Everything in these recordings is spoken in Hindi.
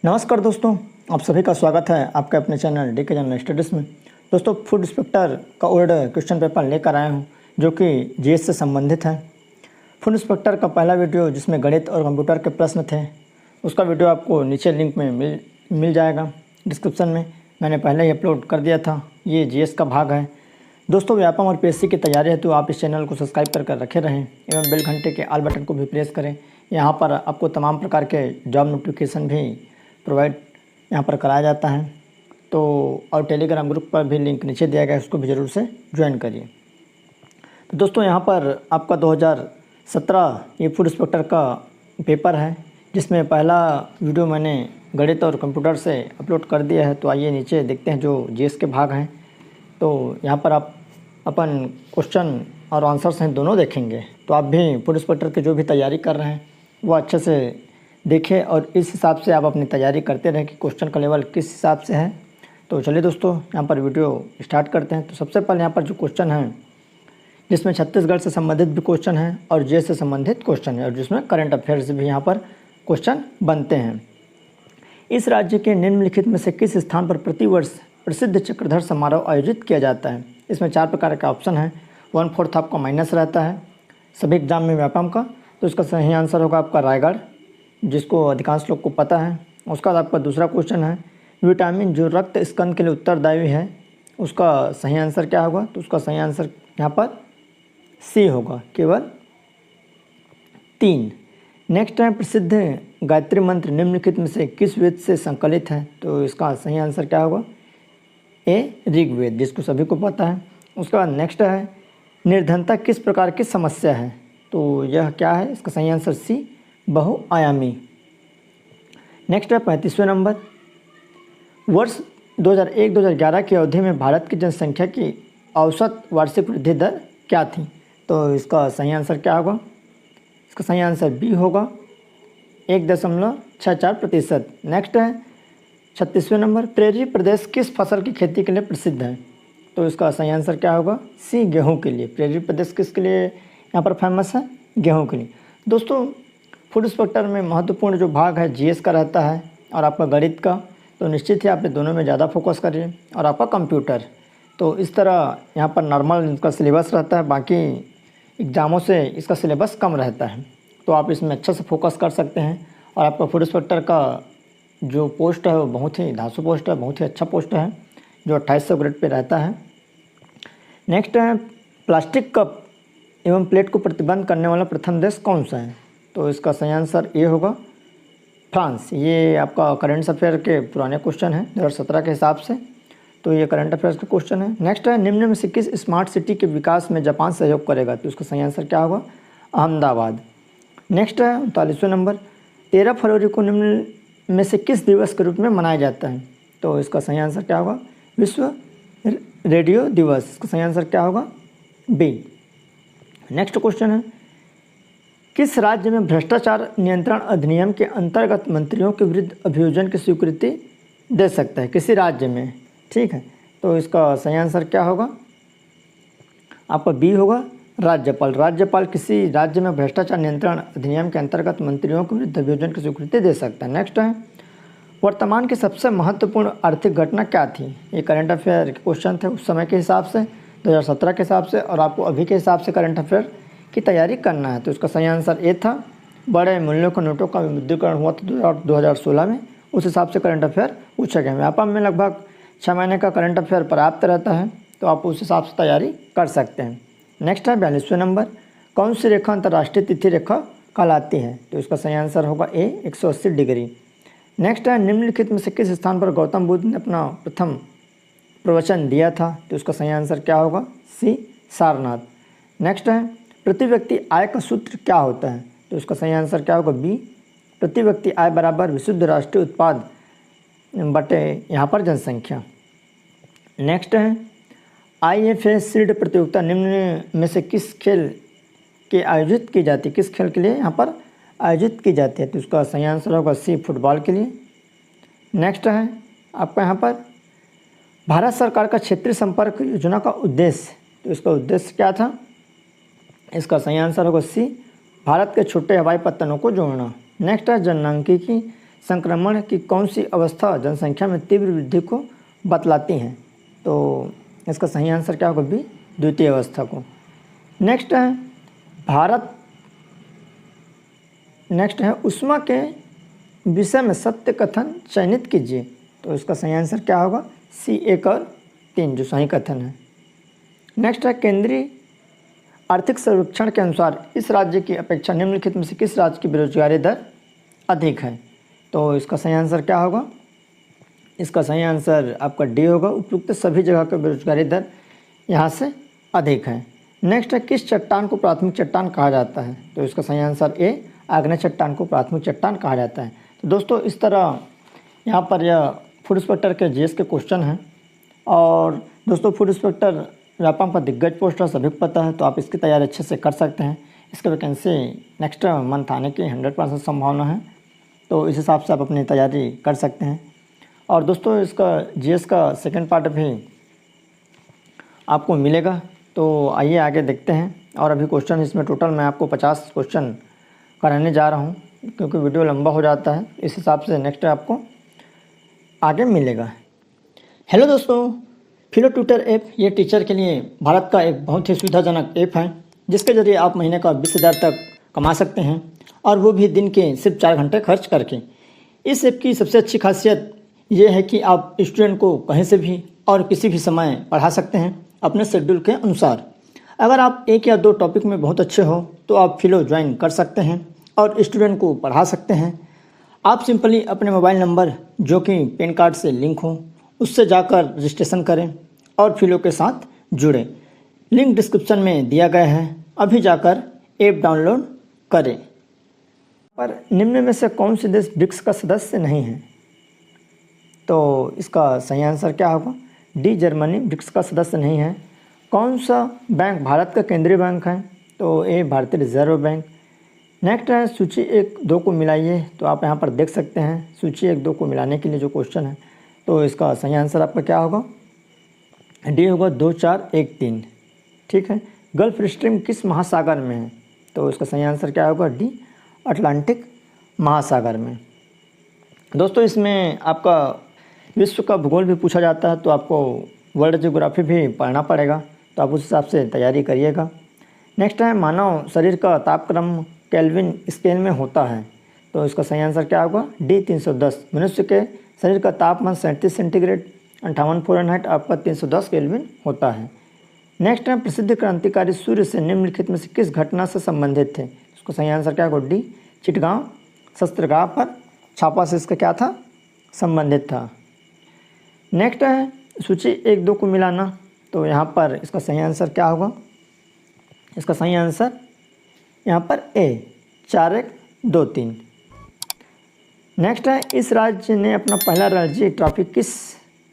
नमस्कार दोस्तों, आप सभी का स्वागत है आपके अपने चैनल डी के जनरल स्टडीज़ में। दोस्तों, फूड इंस्पेक्टर का ओल्ड क्वेश्चन पेपर लेकर आया हूं जो कि जीएस से संबंधित है। फूड इंस्पेक्टर का पहला वीडियो जिसमें गणित और कंप्यूटर के प्रश्न थे, उसका वीडियो आपको नीचे लिंक में मिल जाएगा डिस्क्रिप्शन में। मैंने पहले ही अपलोड कर दिया था। ये जीएस का भाग है। दोस्तों, व्यापम और पीएससी की तैयारी है तो आप इस चैनल को सब्सक्राइब कर रखे रहें एवं बेल घंटे के ऑल बटन को भी प्रेस करें। यहाँ पर आपको तमाम प्रकार के जॉब नोटिफिकेशन भी प्रोवाइड यहाँ पर कराया जाता है। तो और टेलीग्राम ग्रुप पर भी लिंक नीचे दिया गया है, उसको भी ज़रूर से ज्वाइन करिए। तो दोस्तों, यहाँ पर आपका 2017 ये फूड इंस्पेक्टर का पेपर है, जिसमें पहला वीडियो मैंने गणित और कंप्यूटर से अपलोड कर दिया है। तो आइए नीचे देखते हैं जो जीएस के भाग हैं। तो यहाँ पर आप अपन क्वेश्चन और आंसर्स हैं दोनों देखेंगे। तो आप भी फूड इंस्पेक्टर की जो भी तैयारी कर रहे हैं वो अच्छे से देखें और इस हिसाब से आप अपनी तैयारी करते रहें कि क्वेश्चन का लेवल किस हिसाब से है। तो चलिए दोस्तों, यहाँ पर वीडियो स्टार्ट करते हैं। तो सबसे पहले यहाँ पर जो क्वेश्चन है, जिसमें छत्तीसगढ़ से संबंधित भी क्वेश्चन है और जीएस से संबंधित क्वेश्चन है और जिसमें करंट अफेयर से भी यहाँ पर क्वेश्चन बनते हैं। इस राज्य के निम्नलिखित में से किस स्थान पर प्रतिवर्ष प्रसिद्ध चक्रधर समारोह आयोजित किया जाता है? इसमें 4 प्रकार का ऑप्शन है। 1/4 आपका माइनस रहता है सभी एग्जाम में व्यापम का। तो इसका सही आंसर होगा आपका रायगढ़, जिसको अधिकांश लोग को पता है। उसका बाद आपका दूसरा क्वेश्चन है, विटामिन जो रक्त स्कंद के लिए उत्तरदायी है, उसका सही आंसर क्या होगा? तो उसका सही आंसर यहाँ पर सी होगा, केवल 3। नेक्स्ट है, प्रसिद्ध गायत्री मंत्र निम्नलिखित में से किस वेद से संकलित है? तो इसका सही आंसर क्या होगा? ए ऋग्वेद, जिसको सभी को पता है। उसके बाद नेक्स्ट है, निर्धनता किस प्रकार की समस्या है? तो यह क्या है? इसका सही आंसर सी, बहुआयामी। नेक्स्ट है 35वें नंबर, वर्ष 2001-2011 की अवधि में भारत की जनसंख्या की औसत वार्षिक वृद्धि दर क्या थी? तो इसका सही आंसर क्या होगा? इसका सही आंसर बी होगा, 1.64%। नेक्स्ट है 36वें नंबर, प्रेरी प्रदेश किस फसल की खेती के लिए प्रसिद्ध है? तो इसका सही आंसर क्या होगा? सी, गेहूँ के लिए। प्रेरी प्रदेश किसके लिए यहाँ पर फेमस है? गेहूँ के लिए। दोस्तों, फूड इंस्पेक्टर में महत्वपूर्ण जो भाग है जीएस का रहता है और आपका गणित का। तो निश्चित ही आप दोनों में ज़्यादा फोकस करिए। और आपका कंप्यूटर, तो इस तरह यहाँ पर नॉर्मल इनका सिलेबस रहता है, बाकी एग्ज़ामों से इसका सिलेबस कम रहता है। तो आप इसमें अच्छे से फोकस कर सकते हैं। और आपका फूड इंस्पेक्टर का जो पोस्ट है वो बहुत ही धांसू पोस्ट है, बहुत ही अच्छा पोस्ट है, जो 2800 ग्रेड पर रहता है। नेक्स्ट है, प्लास्टिक कप एवं प्लेट को प्रतिबंध करने वाला प्रथम देश कौन सा है? तो इसका सही आंसर ये होगा, फ्रांस। ये आपका करंट अफेयर के पुराने क्वेश्चन है 2017 के हिसाब से। तो ये करंट अफेयर्स का क्वेश्चन है। नेक्स्ट है, निम्न में से किस स्मार्ट सिटी के विकास में जापान सहयोग करेगा? तो इसका सही आंसर क्या होगा? अहमदाबाद। नेक्स्ट है 39वें नंबर, 13 फरवरी को निम्न में से किस दिवस के रूप में मनाया जाता है? तो इसका सही आंसर क्या होगा? विश्व रेडियो दिवस। इसका सही आंसर क्या होगा? बी। नेक्स्ट क्वेश्चन है, किस राज्य में भ्रष्टाचार नियंत्रण अधिनियम के अंतर्गत मंत्रियों के विरुद्ध अभियोजन की स्वीकृति दे सकता है? किसी राज्य में, ठीक है। तो इसका सही आंसर क्या होगा? आपका बी होगा, राज्यपाल। राज्यपाल किसी राज्य में भ्रष्टाचार नियंत्रण अधिनियम के अंतर्गत मंत्रियों के विरुद्ध अभियोजन की स्वीकृति दे सकता है। नेक्स्ट है, वर्तमान की सबसे महत्वपूर्ण आर्थिक घटना क्या थी? ये करंट अफेयर के क्वेश्चन थे उस समय के हिसाब से, 2017 के हिसाब से, और आपको अभी के हिसाब से करंट अफेयर की तैयारी करना है। तो इसका सही आंसर ए था, बड़े मूल्यों के नोटों का विमुद्रीकरण हुआ था 2016 में। उस हिसाब से करंट अफेयर पूछा गया। व्यापम में लगभग 6 महीने का करंट अफेयर पर्याप्त रहता है, तो आप उस हिसाब से तैयारी कर सकते हैं। नेक्स्ट है 42वें नंबर, कौन सी रेखा अंतर्राष्ट्रीय तिथि रेखा कहलाती है? तो इसका सही आंसर होगा ए, 180 डिग्री। नेक्स्ट है, निम्नलिखित में से किस स्थान पर गौतम बुद्ध ने अपना प्रथम प्रवचन दिया था? तो इसका सही आंसर क्या होगा? सी, सारनाथ। नेक्स्ट है, प्रति व्यक्ति आय का सूत्र क्या होता है? तो इसका सही आंसर क्या होगा? बी, प्रति व्यक्ति आय बराबर विशुद्ध राष्ट्रीय उत्पाद बटे यहाँ पर जनसंख्या। नेक्स्ट है, IFA शील्ड प्रतियोगिता निम्न में से किस खेल के आयोजित की जाती है? किस खेल के लिए यहाँ पर आयोजित की जाती है? तो इसका सही आंसर होगा सी, फुटबॉल के लिए। नेक्स्ट है आपका यहाँ पर, भारत सरकार का क्षेत्रीय संपर्क योजना का उद्देश्य, तो इसका उद्देश्य क्या था? इसका सही आंसर होगा सी, भारत के छोटे हवाई पत्तनों को जोड़ना। नेक्स्ट है, जननांकिकी संक्रमण की कौन सी अवस्था जनसंख्या में तीव्र वृद्धि को बतलाती हैं? तो इसका सही आंसर क्या होगा? बी, द्वितीय अवस्था को। नेक्स्ट है ऊष्मा के विषय में सत्य कथन चयनित कीजिए। तो इसका सही आंसर क्या होगा? सी, 1 और 3 जो सही कथन है। नेक्स्ट है केंद्रीय आर्थिक सर्वेक्षण के अनुसार इस राज्य की अपेक्षा निम्नलिखित में से किस राज्य की बेरोजगारी दर अधिक है? तो इसका सही आंसर क्या होगा? इसका सही आंसर आपका डी होगा। उपयुक्त सभी जगह का बेरोजगारी दर यहाँ से अधिक है। नेक्स्ट है किस चट्टान को प्राथमिक चट्टान कहा जाता है? तो इसका सही आंसर ए, आग्नेय चट्टान को प्राथमिक चट्टान कहा जाता है। तो दोस्तों इस तरह यहाँ पर यह फूड इंस्पेक्टर के जीएस के क्वेश्चन हैं। और दोस्तों फूड इंस्पेक्टर व्यापम पर दिग्गज पोस्ट है, सभी को पता है, तो आप इसकी तैयारी अच्छे से कर सकते हैं। इसका वैकेंसी नेक्स्ट मंथ आने की 100% संभावना है, तो इस हिसाब से आप अपनी तैयारी कर सकते हैं। और दोस्तों इसका जीएस का सेकंड पार्ट भी आपको मिलेगा, तो आइए आगे देखते हैं। और अभी क्वेश्चन इसमें टोटल मैं आपको 50 क्वेश्चन कराने जा रहा हूँ, क्योंकि वीडियो लंबा हो जाता है, इस हिसाब से नेक्स्ट आपको आगे मिलेगा। हेलो दोस्तों, फिलो ट्यूटर ऐप ये टीचर के लिए भारत का एक बहुत ही सुविधाजनक ऐप है, जिसके ज़रिए आप महीने का 20,000 तक कमा सकते हैं, और वो भी दिन के सिर्फ 4 घंटे खर्च करके। इस ऐप की सबसे अच्छी खासियत ये है कि आप स्टूडेंट को कहीं से भी और किसी भी समय पढ़ा सकते हैं अपने शेड्यूल के अनुसार। अगर आप 1 या 2 टॉपिक में बहुत अच्छे हो तो आप फिलो ज्वाइन कर सकते हैं और स्टूडेंट को पढ़ा सकते हैं। आप सिंपली अपने मोबाइल नंबर जो कि पैन कार्ड से लिंक हो उससे जाकर रजिस्ट्रेशन करें और फिलो के साथ जुड़ें। लिंक डिस्क्रिप्शन में दिया गया है, अभी जाकर ऐप डाउनलोड करें। पर निम्न में से कौन से देश ब्रिक्स का सदस्य नहीं है? तो इसका सही आंसर क्या होगा? डी, जर्मनी ब्रिक्स का सदस्य नहीं है। कौन सा बैंक भारत का केंद्रीय बैंक है? तो ए, भारतीय रिजर्व बैंक। नेक्स्ट है सूची 1, 2 को मिलाइए। तो आप यहाँ पर देख सकते हैं सूची 1, 2 को मिलाने के लिए जो क्वेश्चन है, तो इसका सही आंसर आपका क्या होगा? डी होगा, 2, 4, 1, 3। ठीक है। गल्फ स्ट्रीम किस महासागर में है? तो इसका सही आंसर क्या होगा? डी, अटलांटिक महासागर में। दोस्तों इसमें आपका विश्व का भूगोल भी पूछा जाता है, तो आपको वर्ल्ड ज्योग्राफी भी पढ़ना पड़ेगा, तो आप उस हिसाब से तैयारी करिएगा। नेक्स्ट है मानव शरीर का तापक्रम केल्विन स्केल में होता है। तो इसका सही आंसर क्या होगा? डी, 310। मनुष्य के शरीर का तापमान 37 सेंटीग्रेड 58 फ़ारेनहाइट आपका 310 केल्विन होता है। नेक्स्ट है प्रसिद्ध क्रांतिकारी सूर्य से निम्नलिखित में से किस घटना से संबंधित थे? इसका सही आंसर क्या होगा? डी, चिटगांव शस्त्रगाह पर छापा से इसका क्या था? संबंधित था। नेक्स्ट है सूची 1, 2 को मिलाना। तो यहाँ पर इसका सही आंसर क्या होगा? इसका सही आंसर यहाँ पर ए, 4, 1, 2, 3। नेक्स्ट है इस राज्य ने अपना पहला रणजी ट्रॉफी किस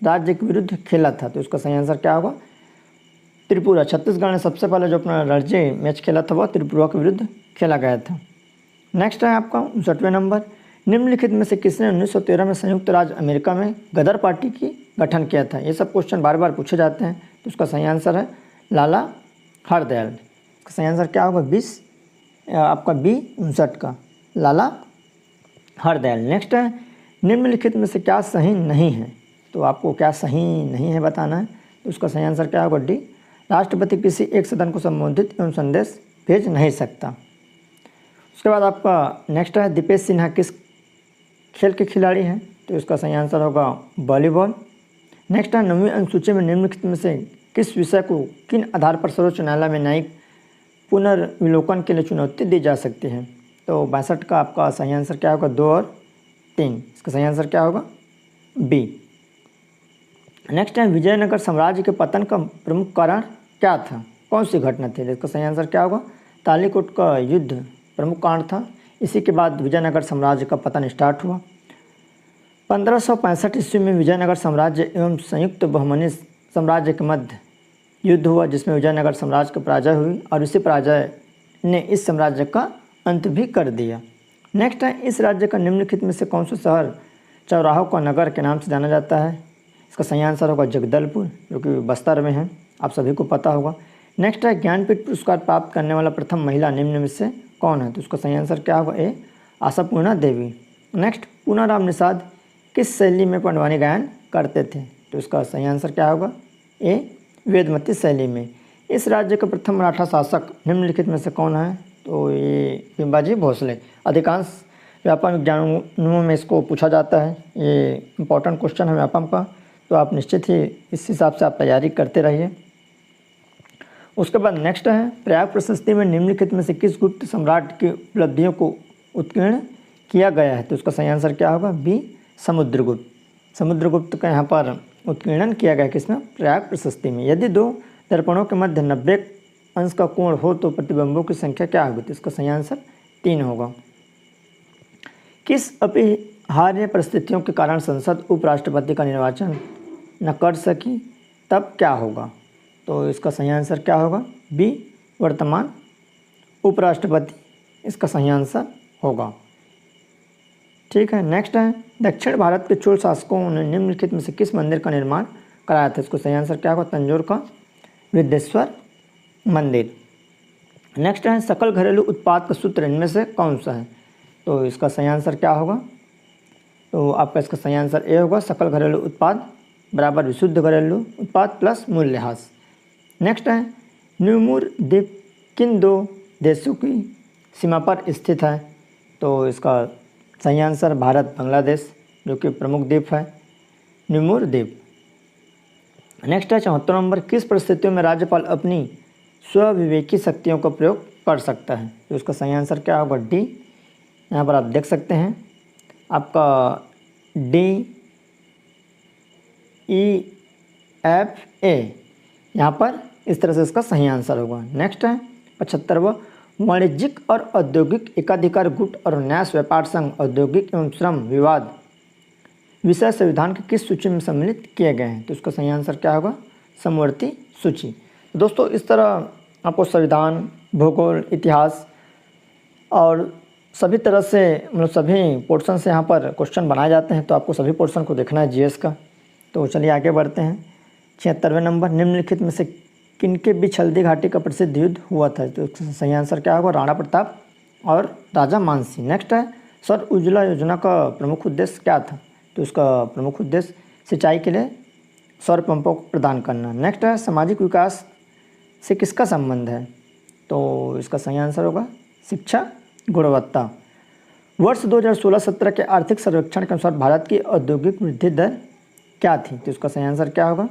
राज्य के विरुद्ध खेला था? तो इसका सही आंसर क्या होगा? त्रिपुरा। छत्तीसगढ़ ने सबसे पहले जो अपना रणजी मैच खेला था वह त्रिपुरा के विरुद्ध खेला गया था। नेक्स्ट है आपका 59वें नंबर, निम्नलिखित में से किसने 1913 में संयुक्त राज्य अमेरिका में गदर पार्टी की गठन किया था? ये सब क्वेश्चन बार बार पूछे जाते हैं, तो उसका सही आंसर है लाला हरदयाल। इसका सही आंसर क्या होगा? 20 आपका बी, 59 का लाला हरदयाल। नेक्स्ट है निम्नलिखित में से क्या सही नहीं है? तो आपको क्या सही नहीं है बताना है, तो उसका सही आंसर क्या होगा? डी, राष्ट्रपति किसी एक सदन को संबोधित एवं संदेश भेज नहीं सकता। उसके बाद आपका नेक्स्ट है दीपेश सिन्हा किस खेल के खिलाड़ी हैं? तो इसका सही आंसर होगा वॉलीबॉल। नेक्स्ट है 9वीं अनुसूची में निम्नलिखित में से किस विषय को किन आधार पर सर्वोच्च न्यायालय में न्यायिक पुनर्विलोकन के लिए चुनौती दी जा सकती है? तो 62 का आपका सही आंसर क्या होगा? 2 और 3। इसका सही आंसर क्या होगा? बी। नेक्स्ट है विजयनगर साम्राज्य के पतन का प्रमुख कारण क्या था? कौन सी घटना थी? इसका सही आंसर क्या होगा? तालीकोट का युद्ध प्रमुख कारण था। इसी के बाद विजयनगर साम्राज्य का पतन स्टार्ट हुआ। 1565 ईस्वी में विजयनगर साम्राज्य एवं संयुक्त बहमनी साम्राज्य के मध्य युद्ध हुआ, जिसमें विजयनगर साम्राज्य की पराजय हुई और इसी पराजय ने इस साम्राज्य का अंत भी कर दिया। नेक्स्ट है इस राज्य का निम्नलिखित में से कौन सा शहर चौराहों का नगर के नाम से जाना जाता है? इसका सही आंसर होगा जगदलपुर, जो कि बस्तर में है, आप सभी को पता होगा। नेक्स्ट है ज्ञानपीठ पुरस्कार प्राप्त करने वाला प्रथम महिला निम्न में से कौन है? तो उसका सही आंसर क्या होगा? ए, आशापूर्णा देवी। नेक्स्ट, पूनाराम निषाद किस शैली में पंडवानी गायन करते थे? तो इसका सही आंसर क्या होगा? ए, वेदमती शैली में। इस राज्य के प्रथम मराठा शासक निम्नलिखित में से कौन है? तो ये बिंबाजी भोसले। अधिकांश व्यापम विज्ञानों में इसको पूछा जाता है, ये इंपॉर्टेंट क्वेश्चन है व्यापम का, तो आप निश्चित ही इस हिसाब से आप तैयारी करते रहिए। उसके बाद नेक्स्ट है, प्रयाग प्रशस्ति में निम्नलिखित में से किस गुप्त सम्राट की उपलब्धियों को उत्कीर्ण किया गया है? तो उसका सही आंसर क्या होगा? बी, समुद्रगुप्त। समुद्रगुप्त का यहाँ पर उत्कीर्णन किया गया किसमें? प्रयाग प्रशस्ति में। यदि दो दर्पणों के मध्य 90 अंश का कोण हो तो प्रतिबिंबों की संख्या क्या होगी? तो इसका सही आंसर 3 होगा। किस अपरिहार्य परिस्थितियों के कारण संसद उपराष्ट्रपति का निर्वाचन न कर सकी, तब क्या होगा? तो इसका सही आंसर क्या होगा? बी, वर्तमान उपराष्ट्रपति इसका सही आंसर होगा। ठीक है, नेक्स्ट है, दक्षिण भारत के चोल शासकों ने निम्नलिखित में से किस मंदिर का निर्माण कराया था? इसको सही आंसर क्या होगा? तंजौर का वृद्धेश्वर मंदिर। नेक्स्ट है, सकल घरेलू उत्पाद का सूत्र इनमें से कौन सा है? तो इसका सही आंसर क्या होगा? तो आपका इसका सही आंसर ए होगा, सकल घरेलू उत्पाद बराबर विशुद्ध घरेलू उत्पाद प्लस मूल्यह्रास। नेक्स्ट है, न्यूमुर द्वीप किन दो देशों की सीमा पर स्थित है? तो इसका सही आंसर भारत बांग्लादेश जो कि प्रमुख द्वीप है, न्यूमुर द्वीप। नेक्स्ट है 74 नंबर, किस परिस्थितियों में राज्यपाल अपनी स्वविवेकी शक्तियों का प्रयोग कर सकता है? तो इसका सही आंसर क्या होगा? डी। यहाँ पर आप देख सकते हैं आपका डी, ई, एफ, ए, यहाँ पर इस तरह से इसका सही आंसर होगा। नेक्स्ट है 75वां, वाणिज्यिक और औद्योगिक एकाधिकार गुट और न्यास व्यापार संघ औद्योगिक एवं श्रम विवाद विषय संविधान की किस सूची में सम्मिलित किए गए हैं? तो इसका सही आंसर क्या होगा? समवर्ती सूची। तो दोस्तों इस तरह आपको संविधान, भूगोल, इतिहास और सभी तरह से मतलब सभी पोर्शन से यहाँ पर क्वेश्चन बनाए जाते हैं, तो आपको सभी पोर्शन को देखना है जीएस का। तो चलिए आगे बढ़ते हैं। 76वें नंबर, निम्नलिखित में से किनके बीच हल्दी घाटी का प्रसिद्ध युद्ध हुआ था? तो इसका सही आंसर क्या होगा? राणा प्रताप और राजा मानसिंह। नेक्स्ट है, सौर उज्ज्वला योजना का प्रमुख उद्देश्य क्या था? तो इसका प्रमुख उद्देश्य सिंचाई के लिए सौर पंपों को प्रदान करना। नेक्स्ट है, सामाजिक विकास से किसका संबंध है? तो इसका सही आंसर होगा शिक्षा गुणवत्ता। वर्ष 2016-17 के आर्थिक सर्वेक्षण के अनुसार भारत की औद्योगिक वृद्धि दर क्या थी? तो इसका सही आंसर क्या होगा?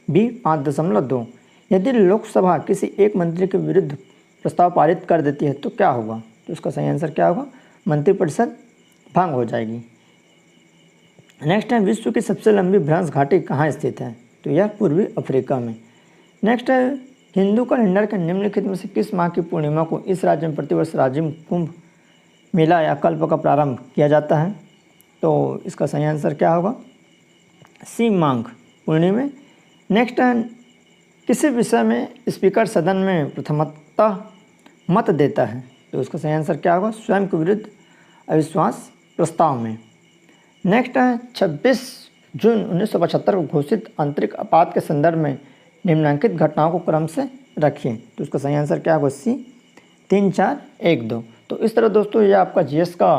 बी, 5.2। यदि लोकसभा किसी एक मंत्री के विरुद्ध प्रस्ताव पारित कर देती है तो क्या होगा? तो इसका सही आंसर क्या होगा? मंत्रिपरिषद भंग हो जाएगी। नेक्स्ट है, विश्व की सबसे लंबी भ्रंश घाटी कहाँ स्थित है? तो यह पूर्वी अफ्रीका में। नेक्स्ट है, हिंदू कैलेंडर के निम्नलिखित में से किस माह की पूर्णिमा को इस राज्य में प्रतिवर्ष राजिम कुंभ मेला या कल्प का प्रारंभ किया जाता है? तो इसका सही आंसर क्या होगा? सी, माघ पूर्णिमा। नेक्स्ट है, किसी विषय में स्पीकर सदन में प्रथमतः मत देता है? तो इसका सही आंसर क्या होगा? स्वयं के विरुद्ध अविश्वास प्रस्ताव में। नेक्स्ट है, 26 जून 1975 को घोषित आंतरिक आपात के संदर्भ में निम्नलिखित घटनाओं को क्रम से रखिए। तो इसका सही आंसर क्या होगा? सी, 3, 4, 1, 2। तो इस तरह दोस्तों ये आपका जीएस का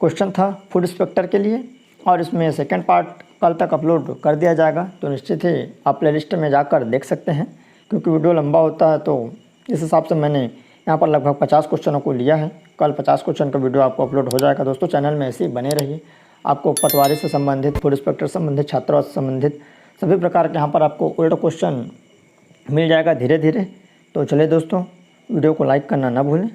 क्वेश्चन था फूड इंस्पेक्टर के लिए, और इसमें सेकंड पार्ट कल तक अपलोड कर दिया जाएगा। तो निश्चित ही आप प्लेलिस्ट में जाकर देख सकते हैं, क्योंकि वीडियो लंबा होता है तो इस हिसाब से मैंने यहाँ पर लगभग 50 क्वेश्चनों को लिया है। कल 50 क्वेश्चन का वीडियो आपको अपलोड हो जाएगा। दोस्तों चैनल में ऐसे ही बने रहिए, आपको पटवारी से संबंधित, फूड इंस्पेक्टर से संबंधित, छात्रावास से संबंधित सभी प्रकार के यहाँ पर आपको उल्टा क्वेश्चन मिल जाएगा धीरे धीरे। तो चलिए दोस्तों, वीडियो को लाइक करना ना भूलें।